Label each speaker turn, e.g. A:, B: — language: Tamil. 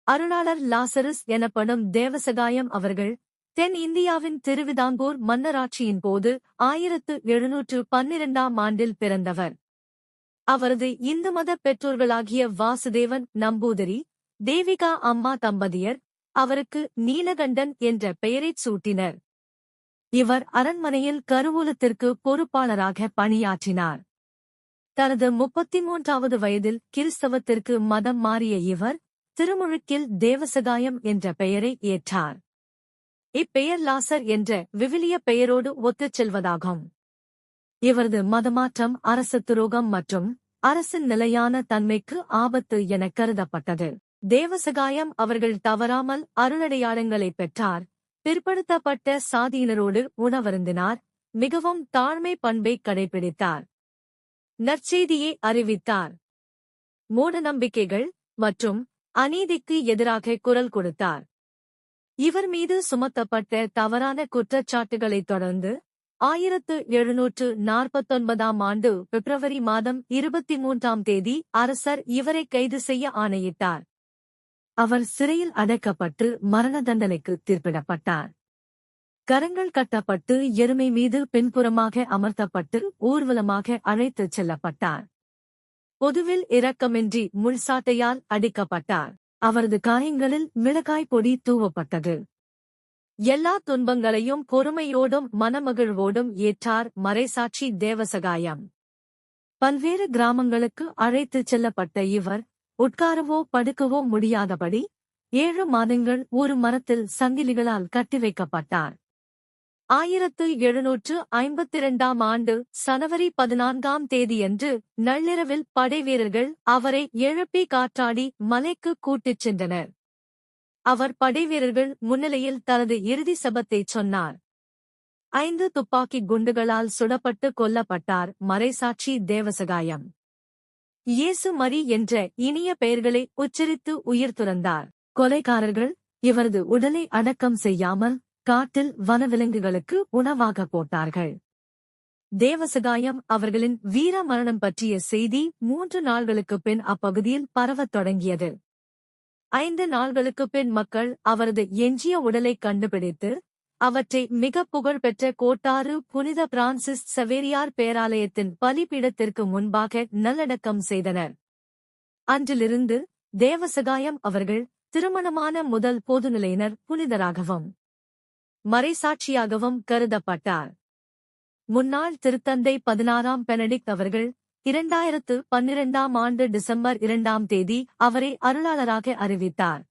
A: அருளாளர் லாசரஸ் எனப்படும் தேவசகாயம் அவர்கள் தென் இந்தியாவின் திருவிதாங்கூர் மன்னராட்சியின் போது 1712ஆம் ஆண்டில் பிறந்தவர். அவரது இந்து மத பெற்றோர்களாகிய வாசுதேவன் நம்பூதிரி, தேவிகா அம்மா தம்பதியர் அவருக்கு நீலகண்டன் என்ற பெயரைச் சூட்டினர். இவர் அரண்மனையில் கருவூலத்திற்கு பொறுப்பாளராக பணியாற்றினார். தனது 33வது வயதில் கிறிஸ்தவத்திற்கு மதம் மாறிய இவர் திருமுழுக்கில் தேவசகாயம் என்ற பெயரை ஏற்றார். இப்பெயர் லாசர் என்ற விவிலிய பெயரோடு ஒத்துச் செல்வதாகும். இவரது மதமாற்றம் அரச துரோகம் மற்றும் அரசின் நிலையான தன்மைக்கு ஆபத்து என கருதப்பட்டது. தேவசகாயம் அவர்கள் தவறாமல் அருளடையாளங்களை பெற்றார், பிற்படுத்தப்பட்ட சாதியினரோடு உணவருந்தினார், மிகவும் தாழ்மை பண்பை கடைபிடித்தார், நற்செய்தியை அறிவித்தார், மூடநம்பிக்கைகள் மற்றும் அநீதிக்கு எதிராக குரல் கொடுத்தார். இவர் மீது சுமத்தப்பட்ட தவறான குற்றச்சாட்டுகளைத் தொடர்ந்து 1749ஆம் ஆண்டு பிப்ரவரி மாதம் 23ஆம் தேதி அரசர் இவரை கைது செய்ய ஆணையிட்டார். அவர் சிறையில் அடைக்கப்பட்டு மரண தண்டனைக்கு தீர்ப்பிடப்பட்டார். கரங்கள் கட்டப்பட்டு எருமை மீது பின்புறமாக அமர்த்தப்பட்டு ஊர்வலமாக அழைத்துச் செல்லப்பட்டார். பொதுவில் இரக்கமின்றி முள்சாட்டையால் அடிக்கப்பட்டார். அவரது காயங்களில் மிளகாய் பொடி தூவப்பட்டது. எல்லா துன்பங்களையும் பொறுமையோடும் மனமகிழ்வோடும் ஏற்றார் மறைசாட்சி தேவசகாயம். பல்வேறு கிராமங்களுக்கு அழைத்துச் செல்லப்பட்ட இவர் உட்காரவோ படுக்கவோ முடியாதபடி 7 மாதங்கள் ஒரு மரத்தில் சங்கிலிகளால் கட்டி வைக்கப்பட்டார். 1752ஆம் ஆண்டு சனவரி 14ஆம் தேதியன்று நள்ளிரவில் படைவீரர்கள் அவரை எழுப்பி காற்றாடி மலைக்கு கூட்டிச் சென்றனர். அவர் படைவீரர்கள் முன்னிலையில் தனது இறுதி சபத்தைச் சொன்னார். 5 துப்பாக்கி குண்டுகளால் சுடப்பட்டு கொல்லப்பட்டார் மறைசாட்சி தேவசகாயம். இயேசு மரி என்ற இனிய பெயர்களை உச்சரித்து உயிர் துறந்தார். கொலைகாரர்கள் இவரது உடலை அடக்கம் செய்யாமல் காட்டில் வனவிலங்குகளுக்கு உணவாக போட்டார்கள். தேவசகாயம் அவர்களின் வீர மரணம் பற்றிய செய்தி 3 நாள்களுக்குப் பின் அப்பகுதியில் பரவத் தொடங்கியது. 5 நாள்களுக்குப் பின் மக்கள் அவரது எஞ்சிய உடலை கண்டுபிடித்து அவற்றை மிக புகழ்பெற்ற கோட்டாறு புனித பிரான்சிஸ் சவேரியார் பேராலயத்தின் பலிபீடத்திற்கு முன்பாக நல்லடக்கம் செய்தனர். அன்றிலிருந்து தேவசகாயம் அவர்கள் திருமணமான முதல் பொதுநிலையினர் புனிதராகவும் மறைசாட்சியாகவும் கருதப்பட்டார். முன்னாள் திருத்தந்தை 16ஆம் பெனடிக்ட் அவர்கள் 2012ஆம் ஆண்டு டிசம்பர் 2ஆம் தேதி அவரை அருளாளராக அறிவித்தார்.